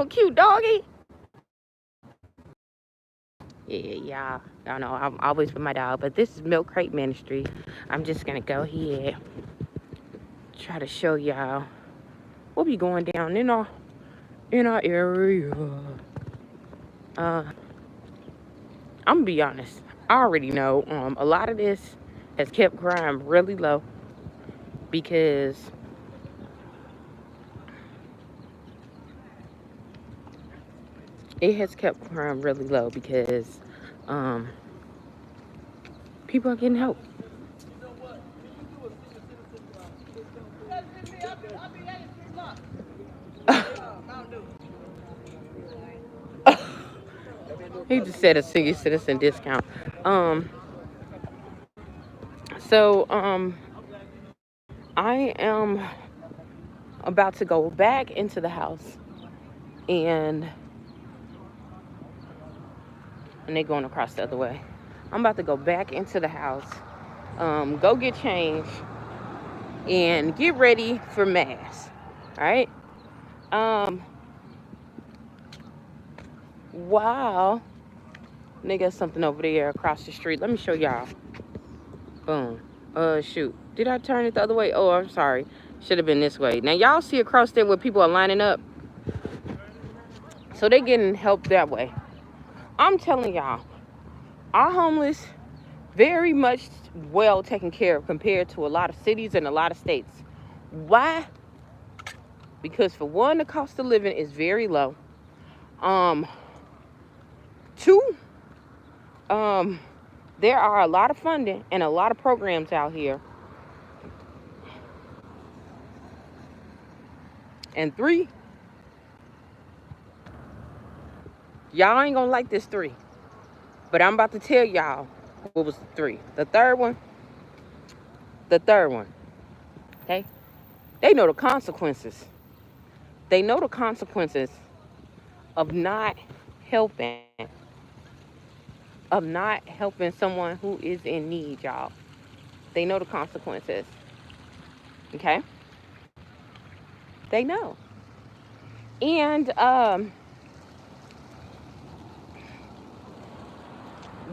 little cute doggy. Yeah, y'all know I'm always with my dog, but this is Milk Crate Ministry. I'm just gonna go ahead, try to show y'all what be going down in our area. I'm gonna be honest. I already know a lot of this has kept crime really low because people are getting help. He just said a senior citizen discount. So I am about to go back into the house, and they're going across the other way. I'm about to go back into the house, go get changed, and get ready for mass. All right. Wow. They got something over there across the street. Let me show y'all. Boom. Shoot. Did I turn it the other way? Oh, I'm sorry. Should have been this way. Now, y'all see across there where people are lining up? So they getting help that way. I'm telling y'all, our homeless, very much well taken care of compared to a lot of cities and a lot of states. Why? Because for one, the cost of living is very low. Two, there are a lot of funding and a lot of programs out here. And three, y'all ain't gonna like this three, but I'm about to tell y'all what was the three. The third one, okay? They know the consequences. They know the consequences of not helping, someone who is in need, y'all. They know the consequences, okay? They know. And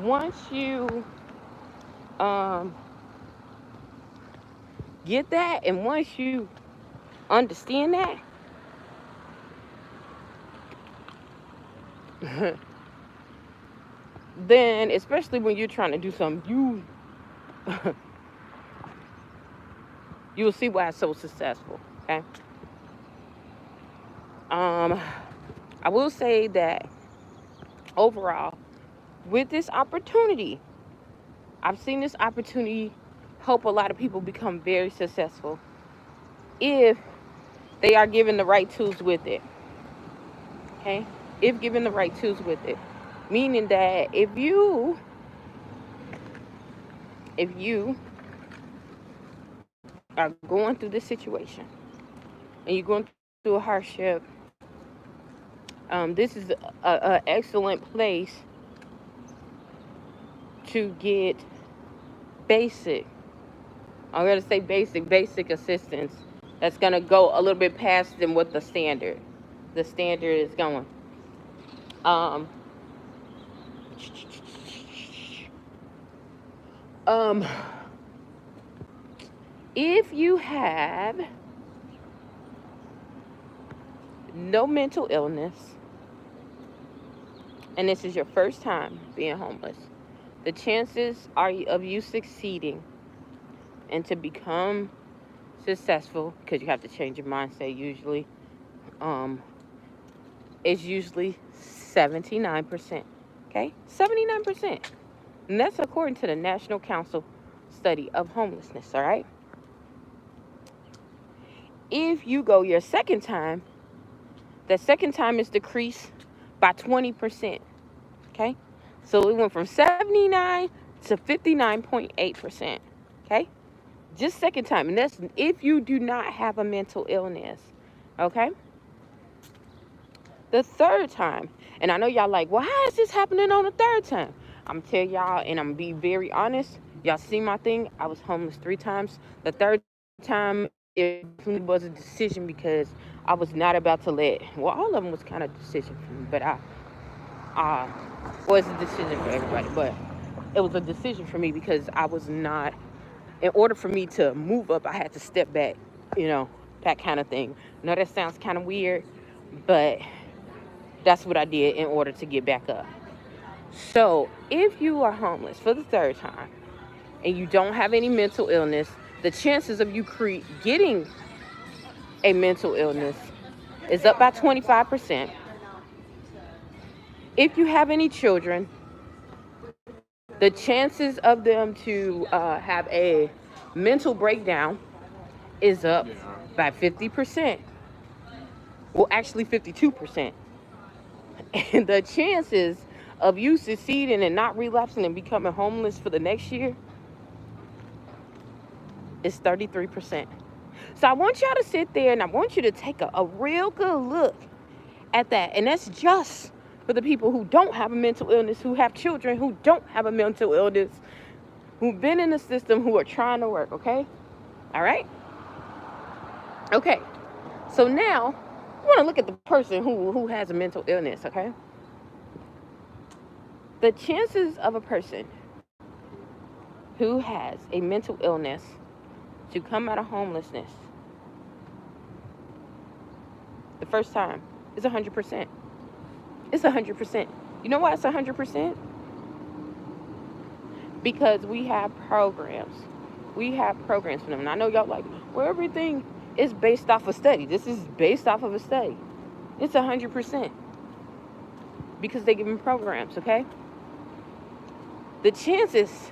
once you get that, and once you understand that, then especially when you're trying to do something, you will see why it's so successful. Okay. I will say that overall, with this opportunity, I've seen this opportunity help a lot of people become very successful if they are given the right tools with it. Okay? If given the right tools with it. Meaning that if you are going through this situation and you're going through a hardship, this is an excellent place to get basic, I'm going to say basic assistance that's going to go a little bit past than what the standard is going. If you have no mental illness, and this is your first time being homeless, the chances are of you succeeding and to become successful, because you have to change your mindset usually, is usually 79%. Okay? 79%. And that's according to the National Council Study of Homelessness, all right? If you go your second time, the second time is decreased by 20%. Okay? So it went from 79 to 59.8%. Okay? Just second time. And that's if you do not have a mental illness. Okay? The third time, and I know y'all like, well, how is this happening on the third time? I'm tell y'all, and I'm gonna be very honest. Y'all see my thing? I was homeless 3 times. The third time it definitely was a decision because I was not about to let, well, all of them was kind of decision for me, but I was a decision for everybody, but it was a decision for me because I was not, in order for me to move up, I had to step back, you know, that kind of thing. I know that sounds kind of weird, but that's what I did in order to get back up. So if you are homeless for the third time and you don't have any mental illness, the chances of you getting a mental illness is up by 25%. If you have any children, the chances of them to have a mental breakdown is up by 50%. Well, actually 52%. And the chances of you succeeding and not relapsing and becoming homeless for the next year is 33%. So I want y'all to sit there and I want you to take a real good look at that. And that's just for the people who don't have a mental illness, who have children who don't have a mental illness, who've been in the system, who are trying to work, okay? All right? Okay. So now, I want to look at the person who has a mental illness, okay? The chances of a person who has a mental illness to come out of homelessness the first time is 100%. It's 100%. You know why it's 100%? Because we have programs. We have programs for them. And I know y'all like, well, everything is based off a study. This is based off of a study. It's 100%. Because they give them programs, okay? The chances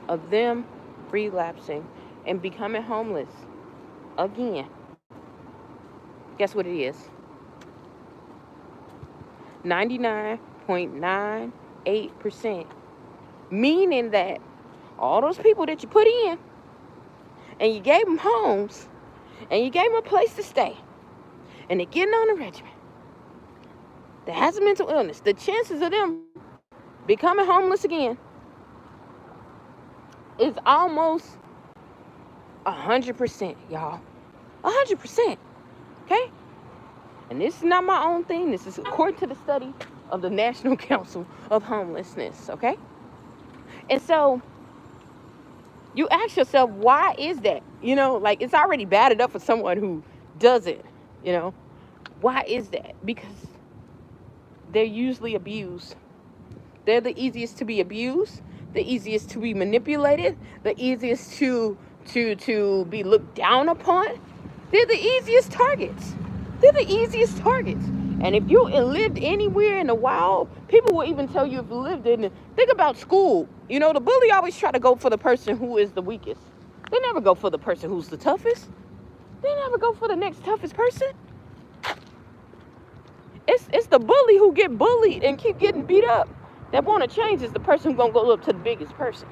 of them relapsing and becoming homeless again, guess what it is? 99.98%. Meaning that all those people that you put in and you gave them homes and you gave them a place to stay and they're getting on a regimen that has a mental illness, the chances of them becoming homeless again is almost 100%, y'all. 100%. Okay? And this is not my own thing. This is according to the study of the National Council of Homelessness. Okay? And so you ask yourself, why is that? You know, like, it's already bad enough for someone who doesn't, you know. Why is that? Because they're usually abused. They're the easiest to be abused, the easiest to be manipulated, the easiest to be looked down upon. They're the easiest targets. They're the easiest targets. And if you lived anywhere in the wild, people will even tell you if you lived in, think about school. You know, the bully always try to go for the person who is the weakest. They never go for the person who's the toughest. They never go for the next toughest person. It's the bully who get bullied and keep getting beat up that want to change is the person who's going to go up to the biggest person.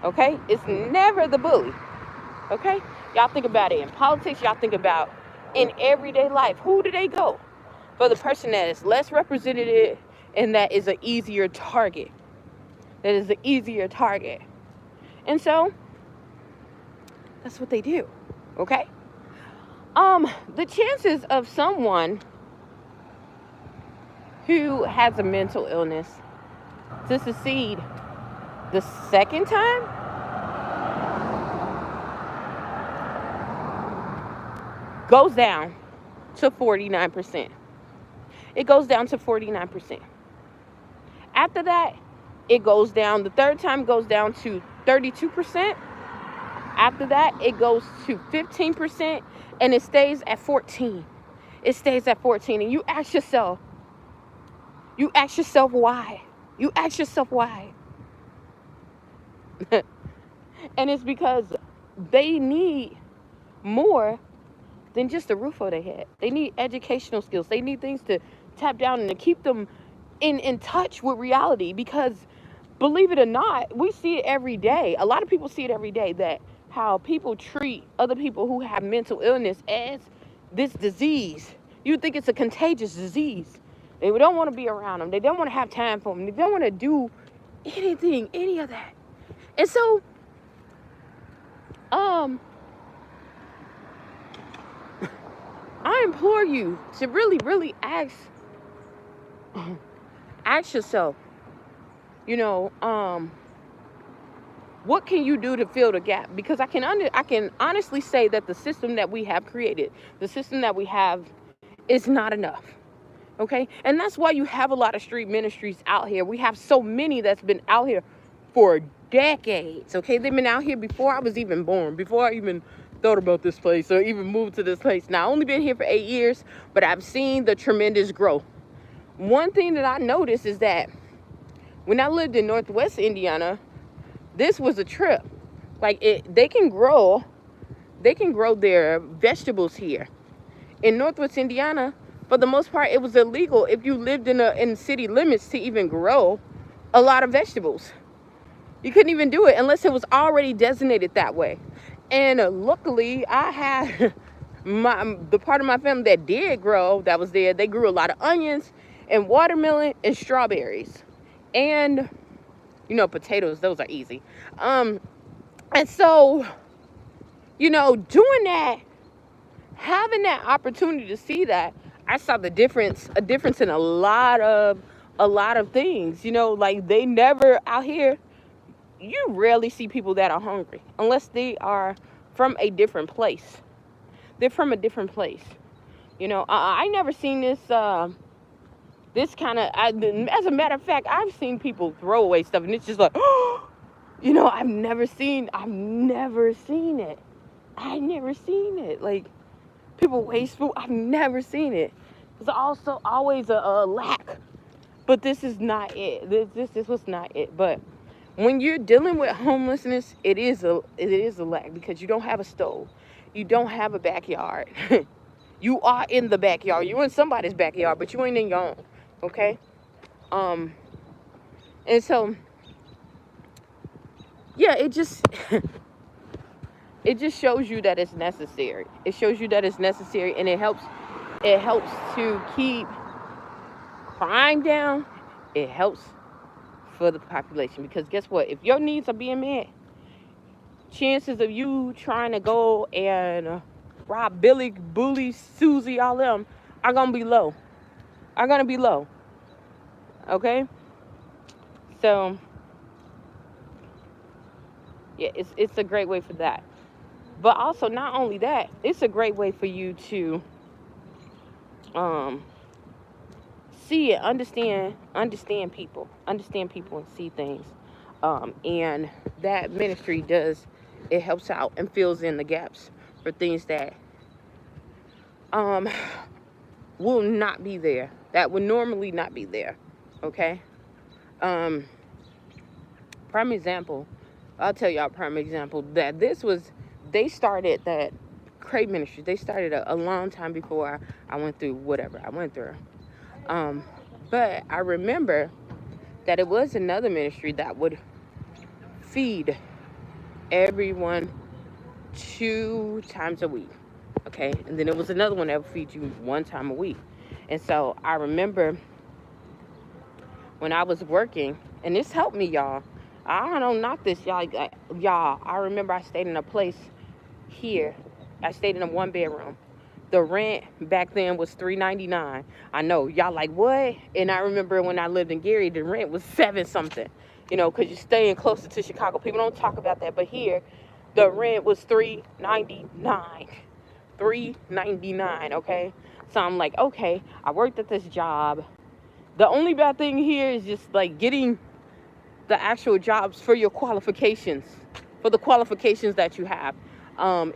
Okay? It's never the bully. Okay? Y'all think about it in politics. Y'all think about in everyday life. Who do they go? For the person that is less representative and that is an easier target. That is an easier target. And so, that's what they do. Okay? The chances of someone who has a mental illness to succeed the second time goes down to 49%. It goes down to 49%. After that, it goes down. The third time goes down to 32%. After that, it goes to 15%, and it stays at 14. It stays at 14, and you ask yourself why. You ask yourself why. And it's because they need more than just a roof over their head. They need educational skills. They need things to tap down and to keep them in touch with reality, because believe it or not, we see it every day. A lot of people see it every day, that how people treat other people who have mental illness as this disease. You think it's a contagious disease. They don't want to be around them. They don't want to have time for them. They don't want to do anything, any of that. And so, I implore you to really, really ask yourself, you know, what can you do to fill the gap? Because I can honestly say that the system that we have created, the system that we have, is not enough. Okay, and that's why you have a lot of street ministries out here. We have so many that's been out here for decades. Okay, they've been out here before I was even born, before I even thought about this place or even moved to this place. Now, I've only been here for 8 years, but I've seen the tremendous growth. One thing that I noticed is that when I lived in Northwest Indiana, this was a trip. Like, they can grow their vegetables here. In Northwest Indiana, for the most part, it was illegal if you lived in city limits to even grow a lot of vegetables. You couldn't even do it unless it was already designated that way. And luckily, I had the part of my family that did grow, that was there. They grew a lot of onions and watermelon and strawberries, and potatoes. Those are easy. And so, doing that, having that opportunity to see that, I saw a difference in a lot of things. Like, they never out here. You rarely see people that are hungry unless they are from a different place. They're from a different place. I never seen this this kind of. As a matter of fact, I've seen people throw away stuff, and it's just like, I've never seen it. I never seen it. Like, people waste food. I've never seen it. There's also always a lack, but this is not it. This was not it. But when you're dealing with homelessness, it is a lack, because you don't have a stove, you don't have a backyard. You are in the backyard. You're in somebody's backyard, but you ain't in your own. Okay. And so, yeah, it just shows you that it's necessary. It shows you that it's necessary, and it helps to keep crime down. It helps for the population, because guess what? If your needs are being met, chances of you trying to go and rob Billy, Bully, Susie, all them are gonna be low. Okay? So, yeah, it's a great way for that. But also, not only that, it's a great way for you to see it, understand people and see things. And that ministry it helps out and fills in the gaps for things that will not be there, that would normally not be there. Okay. Prime example, I'll tell y'all prime example, that they started that crate ministry. They started a long time before I went through whatever I went through. But I remember that it was another ministry that would feed everyone 2 times a week. Okay. And then it was another one that would feed you 1 time a week. And so I remember when I was working, and this helped me, y'all. I don't knock this, y'all. I remember I stayed in a place here. I stayed in a 1-bedroom. The rent back then was $3.99. I know y'all like, what? And I remember when I lived in Gary, the rent was 7 something. Because you're staying closer to Chicago. People don't talk about that, but here, the rent was $3.99. $3.99. Okay, so I'm like, okay, I worked at this job. The only bad thing here is just like getting the actual jobs for your qualifications, for the qualifications that you have.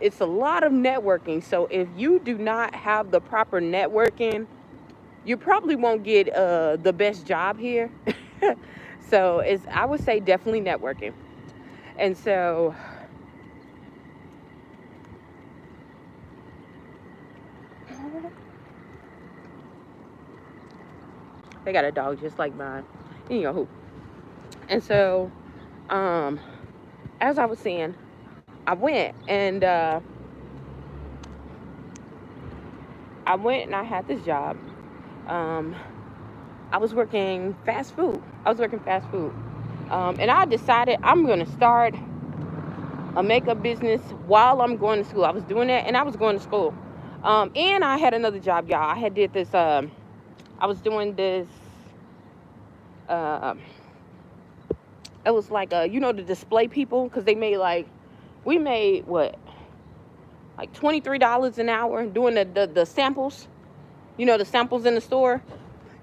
It's a lot of networking. So if you do not have the proper networking, you probably won't get the best job here. So I would say definitely networking. And so they got a dog just like mine. And so as I was saying, I went and I had this job. I was working fast food. And I decided I'm going to start a makeup business while I'm going to school. I was doing that, and I was going to school. And I had another job, y'all. I had did this, I was doing this, uh, it was like, you know, the display people, because they made like, we made what, like $23 an hour doing the samples, you know, the samples in the store.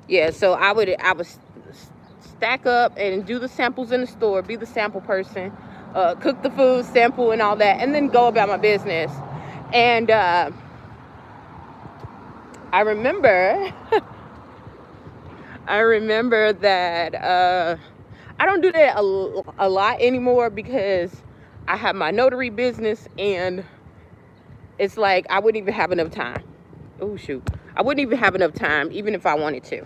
Yeah, so I would stack up and do the samples in the store, be the sample person, cook the food, sample and all that, and then go about my business. And I remember that I don't do that a lot anymore because I have my notary business, and it's like I wouldn't even have enough time. Oh shoot, I wouldn't even have enough time, even if I wanted to.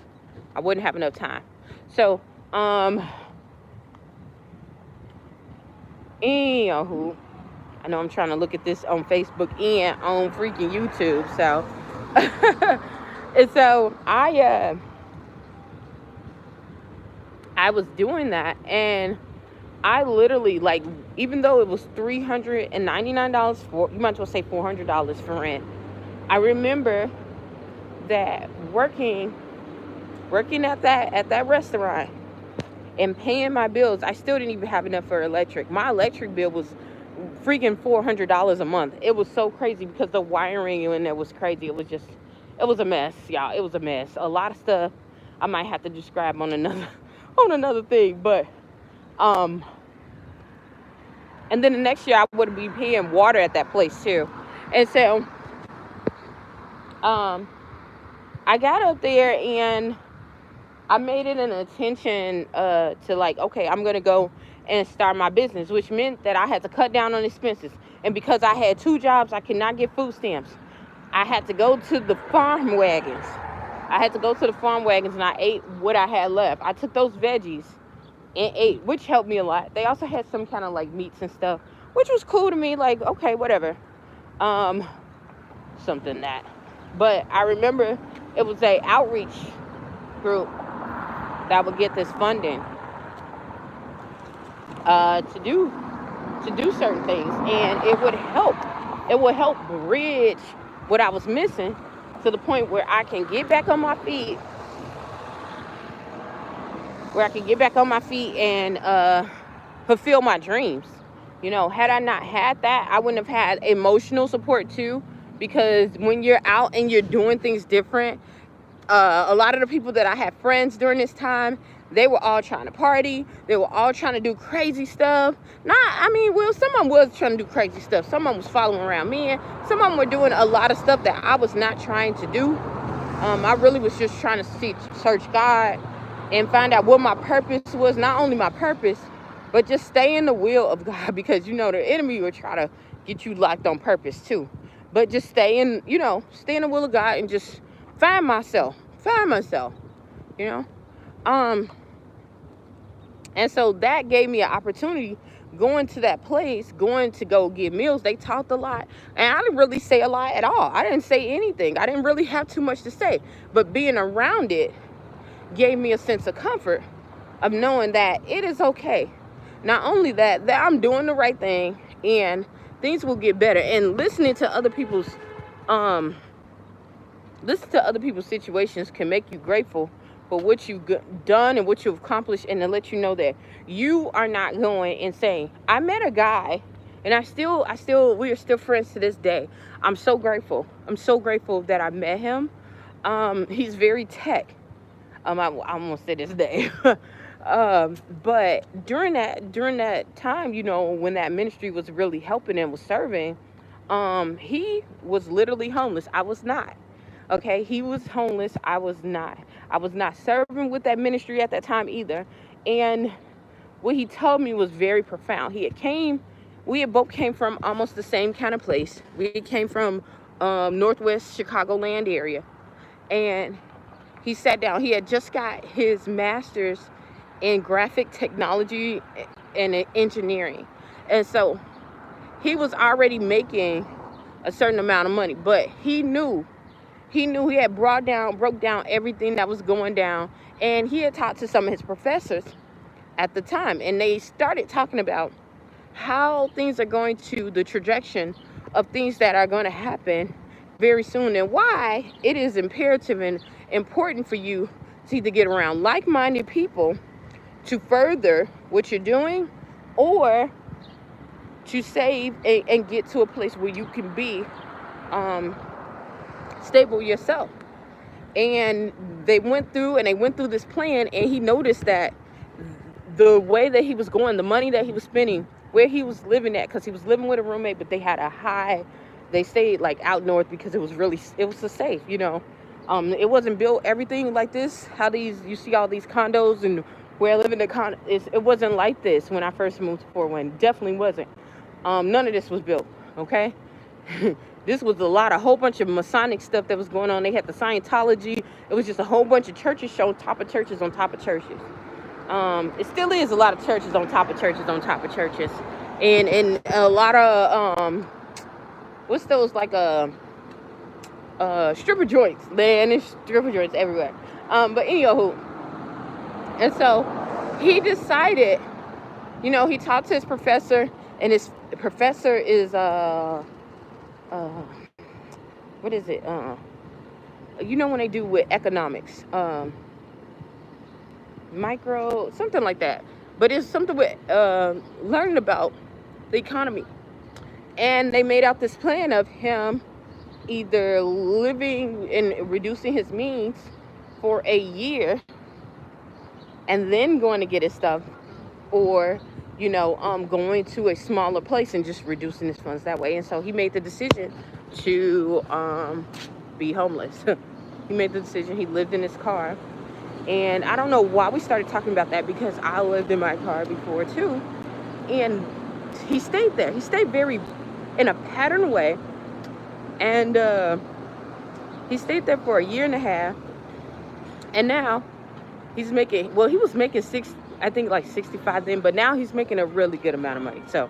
I wouldn't have enough time. So anywho, I know I'm trying to look at this on Facebook and on freaking YouTube. So and so I was doing that, and I literally, like, even though it was $399 for, you might as well say $400 for rent. I remember that working at that restaurant and paying my bills, I still didn't even have enough for electric. My electric bill was freaking $400 a month. It was so crazy because the wiring in there was crazy. It was a mess, y'all. It was a mess. A lot of stuff I might have to describe on another thing, but and then the next year I would be paying water at that place too. And so I got up there and I made it an intention to, like, okay, I'm gonna go and start my business, which meant that I had to cut down on expenses. And because I had 2 jobs, I could not get food stamps. I had to go to the farm wagons. And I ate what I had left. I took those veggies and ate, which helped me a lot. They also had some kind of like meats and stuff, which was cool to me. Like, okay, whatever. Something that. But I remember it was a outreach group that would get this funding to do certain things, and it would help bridge what I was missing to the point where I can get back on my feet and fulfill my dreams. You know, had I not had that, I wouldn't have had emotional support too, because when you're out and you're doing things different, a lot of the people that I had friends during this time, they were all trying to party. They were all trying to do crazy stuff. Some of them was trying to do crazy stuff. Some of them was following around me. And some of them were doing a lot of stuff that I was not trying to do. I really was just trying to search God and find out what my purpose was. Not only my purpose, but just stay in the will of God, because, you know, the enemy will try to get you locked on purpose too. But just stay in the will of God and just find myself, you know. And so that gave me an opportunity going to that place, going to go get meals. They talked a lot, and I didn't really say a lot at all. I didn't say anything. I didn't really have too much to say, but being around it gave me a sense of comfort of knowing that it is okay. Not only that I'm doing the right thing and things will get better. And listening to other people's situations can make you grateful for what you've done and what you've accomplished, and to let you know that you are not going insane. I met a guy, and we are still friends to this day. I'm so grateful that I met him. He's very tech. I almost said this day. But during that time, you know, when that ministry was really helping and was serving, he was literally homeless. I was not. Okay, he was homeless. I was not. I was not serving with that ministry at that time either. And what he told me was very profound. We had both came from almost the same kind of place. We came from Northwest Chicagoland area. And he sat down. He had just got his master's in graphic technology and engineering. And so he was already making a certain amount of money, but he knew he had broke down everything that was going down. And he had talked to some of his professors at the time, and they started talking about how things are going to, the trajectory of things that are going to happen very soon, and why it is imperative and important for you to either get around like-minded people to further what you're doing, or to save and get to a place where you can be stable yourself. And they went through this plan, and he noticed that the way that he was going, the money that he was spending, where he was living at, because he was living with a roommate, but they stayed like out north because it was a safe, it wasn't built everything like this, you see all these condos, and where I live in it wasn't like this when I first moved to Fort Wayne. Definitely wasn't. None of this was built, okay? This was a whole bunch of Masonic stuff that was going on. They had the Scientology. It was just a whole bunch of churches on top of churches on top of churches. It still is a lot of churches on top of churches on top of churches. And a lot of, what's those, like, stripper joints. Man, there's stripper joints everywhere. But anywho, and so he decided, he talked to his professor, and his professor is, what is it? When they do with economics, micro, something like that. But it's something with learning about the economy. And they made out this plan of him either living and reducing his means for a year and then going to get his stuff, or going to a smaller place and just reducing his funds that way. And so he made the decision to be homeless. He made the decision. He lived in his car. And I don't know why we started talking about that, because I lived in my car before too. And he stayed there. He stayed very in a patterned way. And he stayed there for a year and a half. And now he was making like 65 then, but now he's making a really good amount of money. So,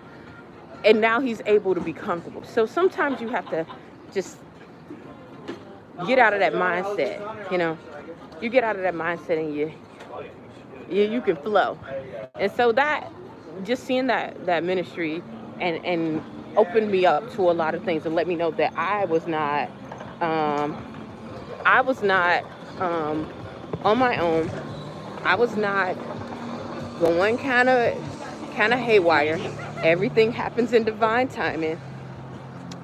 and now he's able to be comfortable. So sometimes you have to just get out of that mindset, You get out of that mindset and you can flow. And so that, just seeing that ministry and opened me up to a lot of things, and let me know that I was not on my own. I was not going kind of haywire. Everything happens in divine timing.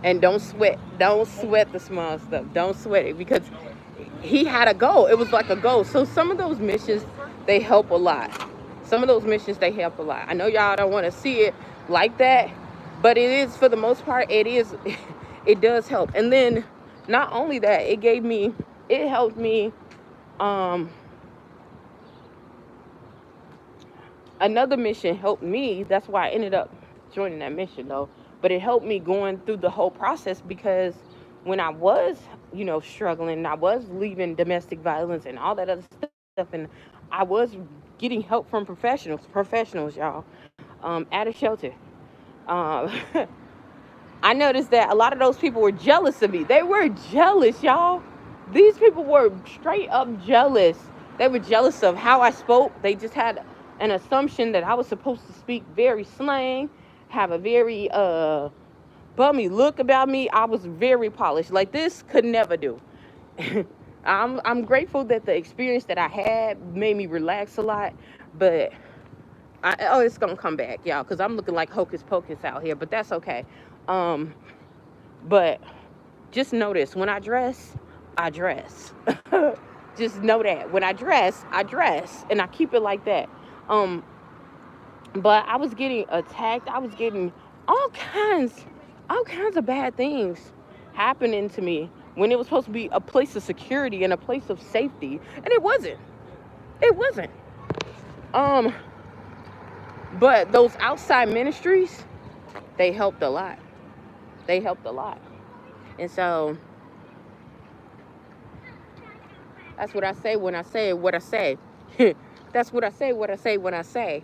And don't sweat the small stuff. Don't sweat it, because he had a goal. It was like a goal. So some of those missions, they help a lot. I know y'all don't want to see it like that, but it is, for the most part, it does help. And then not only that, it helped me, another mission helped me. That's why I ended up joining that mission, though. But it helped me going through the whole process, because when I was, struggling, I was leaving domestic violence and all that other stuff, and I was getting help from professionals, y'all, at a shelter. I noticed that a lot of those people were jealous of me. They were jealous, y'all. These people were straight up jealous. They were jealous of how I spoke. They just had an assumption that I was supposed to speak very slang, have a very bummy look about me. I was very polished. Like, this could never do. I'm grateful that the experience that I had made me relax a lot, but it's gonna come back, y'all, because I'm looking like hocus pocus out here, but that's okay. But just notice, when I dress, I dress. Just know that when I dress, and I keep it like that. But I was getting attacked. I was getting all kinds of bad things happening to me when it was supposed to be a place of security and a place of safety, and it wasn't. But those outside ministries, they helped a lot. And so that's what I say when I say what I say. That's what I say when I say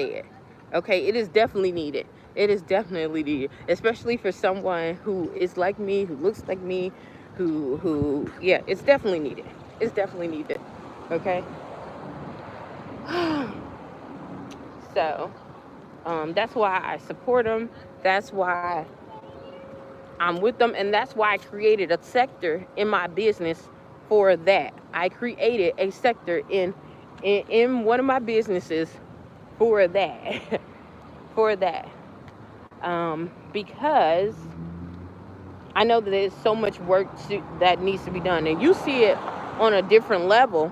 it. Okay, it is definitely needed. Especially for someone who is like me, who looks like me, who it's definitely needed. Okay. So, that's why I support them. That's why I'm with them, and that's why I created a sector in my business for that. I created a sector in one of my businesses for that. For that. Because I know that there's so much work that needs to be done, and you see it on a different level.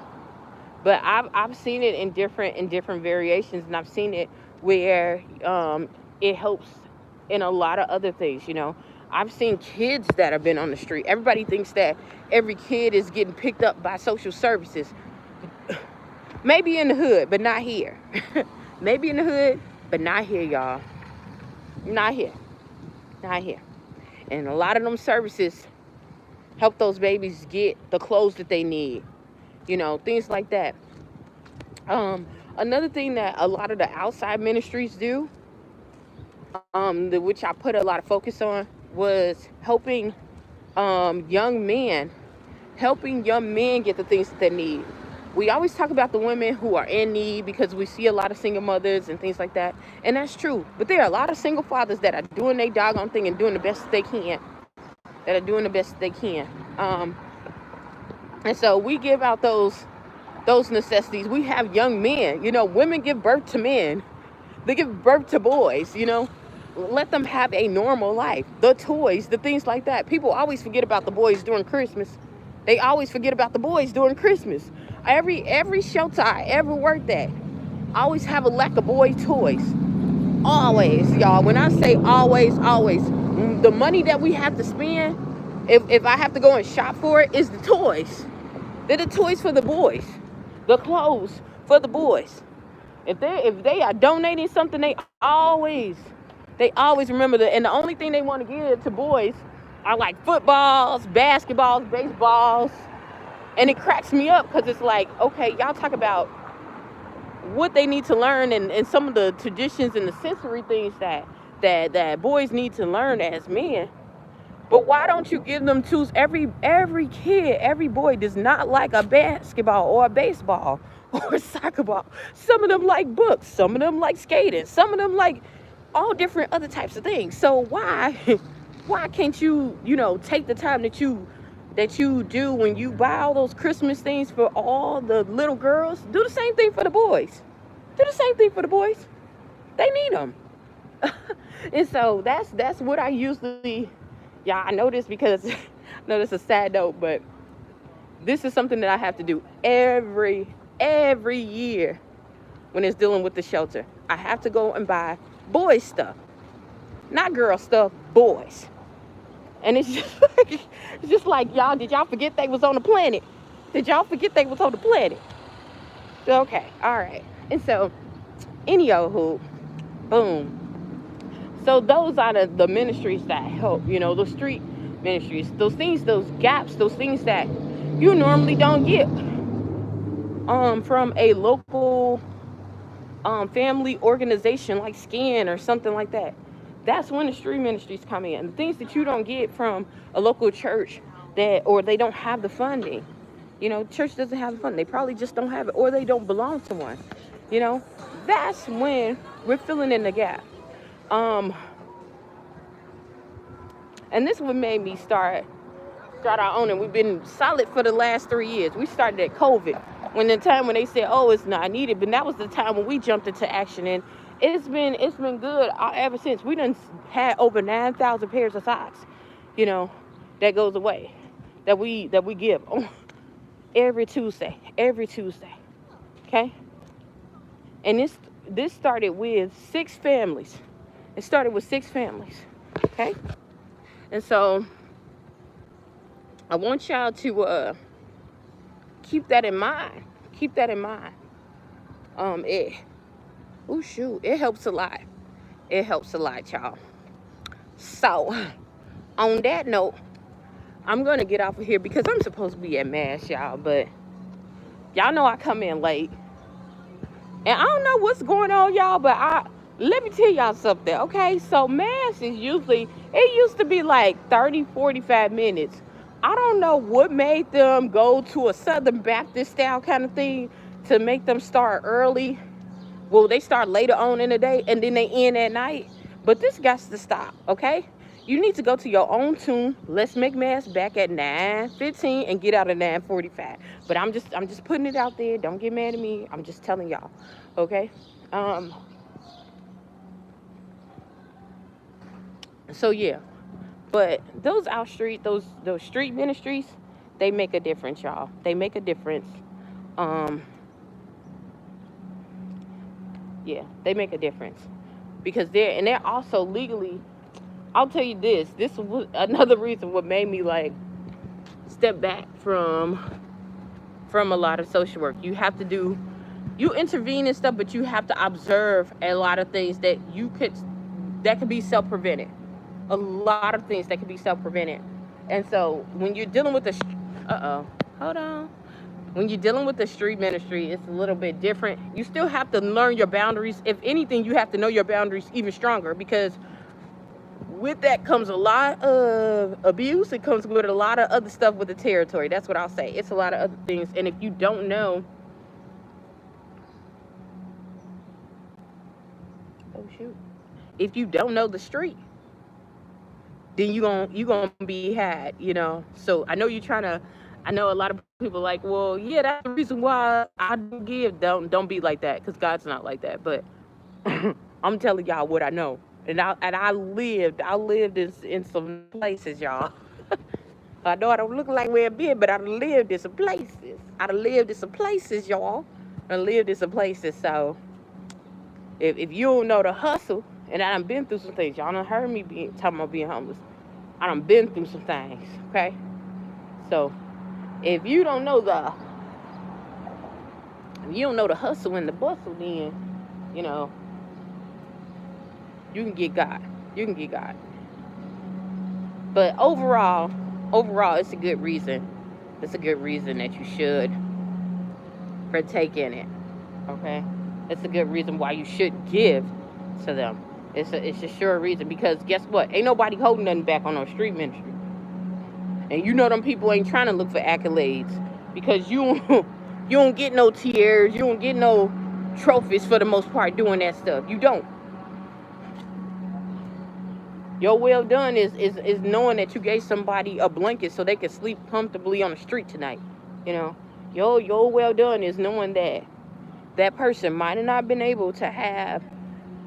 But I've seen it in different variations, and I've seen it where it helps in a lot of other things. I've seen kids that have been on the street. Everybody thinks that every kid is getting picked up by social services. Maybe in the hood, but not here. Maybe in the hood, but not here, y'all. Not here. Not here. And a lot of them services help those babies get the clothes that they need. Things like that. Another thing that a lot of the outside ministries do, which I put a lot of focus on, was helping young men get the things that they need. We always talk about the women who are in need because we see a lot of single mothers and things like that, and that's true. But there are a lot of single fathers that are doing their doggone thing and doing the best they can. And so we give out those necessities. We have young men. Women give birth to men. They give birth to boys. Let them have a normal life. The toys, the things like that. People always forget about the boys during Christmas. They always forget about the boys during Christmas. Every shelter I ever worked at always have a lack of boy toys. Always, y'all. When I say always, the money that we have to spend, if I have to go and shop for it, is the toys. They're the toys for the boys. The clothes for the boys. If they are donating something, they always remember that. And the only thing they want to give to boys are like footballs, basketballs, baseballs. And it cracks me up because it's like, okay, y'all talk about what they need to learn and some of the traditions and the sensory things that boys need to learn as men. But why don't you give them tools? Every kid, every boy does not like a basketball or a baseball or a soccer ball. Some of them like books. Some of them like skating. Some of them like all different other types of things. So why can't you, take the time that you do when you buy all those Christmas things for all the little girls? Do the same thing for the boys. Do the same thing for the boys. They need them. And so that's what I usually... Yeah, I know this because I know this is a sad note, but this is something that I have to do every year when it's dealing with the shelter. I have to go and buy boys stuff, not girl stuff, boys. And it's just like, y'all, did y'all forget they was on the planet? Did y'all forget they was on the planet? Okay, all right. And so, anywho, boom. So those are the ministries that help, those street ministries, those things, those gaps, those things that you normally don't get from a local family organization like SCAN or something like that. That's when the street ministries come in. The things that you don't get from a local church or they don't have the funding. Church doesn't have the funding. They probably just don't have it, or they don't belong to one. That's when we're filling in the gap. And this one made me start our own, and we've been solid for the last 3 years. We started at COVID, when they said, oh, it's not needed, but that was the time when we jumped into action, and it's been good ever since. We done had over 9,000 pairs of socks, that goes away, that we give every Tuesday, okay? And this started with 6 families. It started with 6 families, okay? And so I want y'all to keep that in mind. It helps a lot. It helps a lot, y'all. So on that note, I'm gonna get off of here because I'm supposed to be at Mass, y'all, but y'all know I come in late. And I don't know what's going on, y'all, but let me tell y'all something, okay? So Mass is it used to be like 30, 45 minutes. I don't know what made them go to a Southern Baptist style kind of thing to make them start early. Well, they start later on in the day and then they end at night. But this got to stop, okay? You need to go to your own tune. Let's make mass back at 9:15 and get out at 9:45. But I'm just putting it out there. Don't get mad at me. I'm just telling y'all. Okay? Um so yeah. But those out street, those street ministries, they make a difference, y'all. They make a difference. Um yeah, they make a difference. Because they're also legally, I'll tell you this. This was another reason what made me like step back from a lot of social work. You intervene and stuff, but you have to observe a lot of things that could be self-prevented. A lot of things that could be self-prevented. And so when you're dealing with hold on. When you're dealing with the street ministry, it's a little bit different. You still have to learn your boundaries. If anything, you have to know your boundaries even stronger, because with that comes a lot of abuse. It comes with a lot of other stuff with the territory. That's what I'll say. It's a lot of other things. And if you don't know, oh shoot, if you don't know the street, then you gonna be had, you know. So I know you're trying to. I know a lot of people like, well, yeah, that's the reason why I don't give. Don't be like that, because God's not like that. But I'm telling y'all what I know. And I lived in some places, y'all. I know I don't look like where I've been, but I lived in some places. I done lived in some places, y'all. I lived in some places. So if you don't know the hustle, and I done been through some things, y'all done heard me talking about being homeless. I done been through some things, okay? So if you don't know the hustle and the bustle, then you know you can get God. You can get God. But overall, it's a good reason. It's a good reason that you should partake in it. Okay? It's a good reason why you should give to them. It's a sure reason, because guess what? Ain't nobody holding nothing back on our street ministry. And you know them people ain't trying to look for accolades, because you don't get no tears, you don't get no trophies for the most part doing that stuff. You don't. Your well done is knowing that you gave somebody a blanket so they could sleep comfortably on the street tonight. You know, your well done is knowing that that person might have not been able to have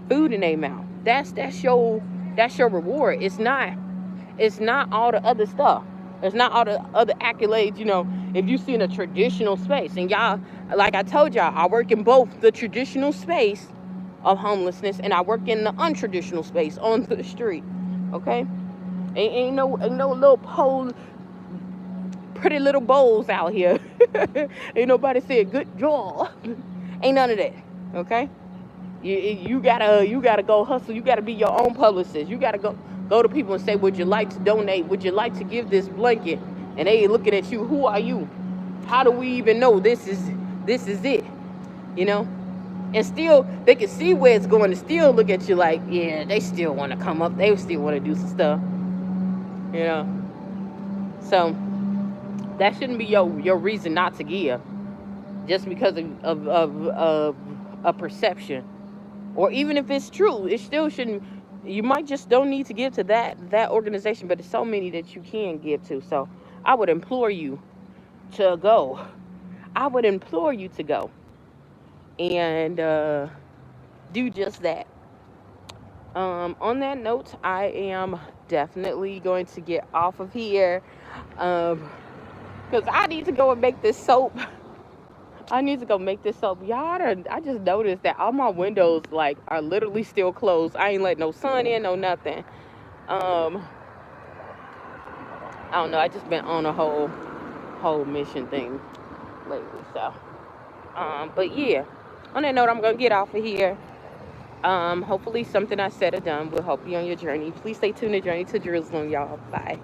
food in their mouth. That's your reward. It's not all the other stuff. It's not all the other accolades. You know, if you see in a traditional space, and y'all, like I told y'all, I work in both the traditional space of homelessness, and I work in the untraditional space on the street. Okay, ain't no little pretty little bowls out here. Ain't nobody said good job. Ain't none of that. Okay, you gotta go hustle. You gotta be your own publicist. You gotta go to people and say, would you like to donate? Would you like to give this blanket? And they looking at you. Who are you? How do we even know this is it? You know. And still, they can see where it's going, and still look at you like, yeah, they still want to come up. They still want to do some stuff, you know. So that shouldn't be your reason not to give, just because of a perception, or even if it's true, it still shouldn't. You might just don't need to give to that organization, but there's so many that you can give to. So I would implore you to go. I would implore you to go and do just that. On that note, I am definitely going to get off of here, because I need to go and make this soap. I need to go make this soap. Y'all, I just noticed that all my windows like are literally still closed. I ain't let no sun in, no nothing. I don't know. I just been on a whole mission thing lately. So, but yeah. On that note, I'm gonna get off of here. Hopefully something I said or done will help you on your journey. Please stay tuned to Journey to Jerusalem, y'all. Bye.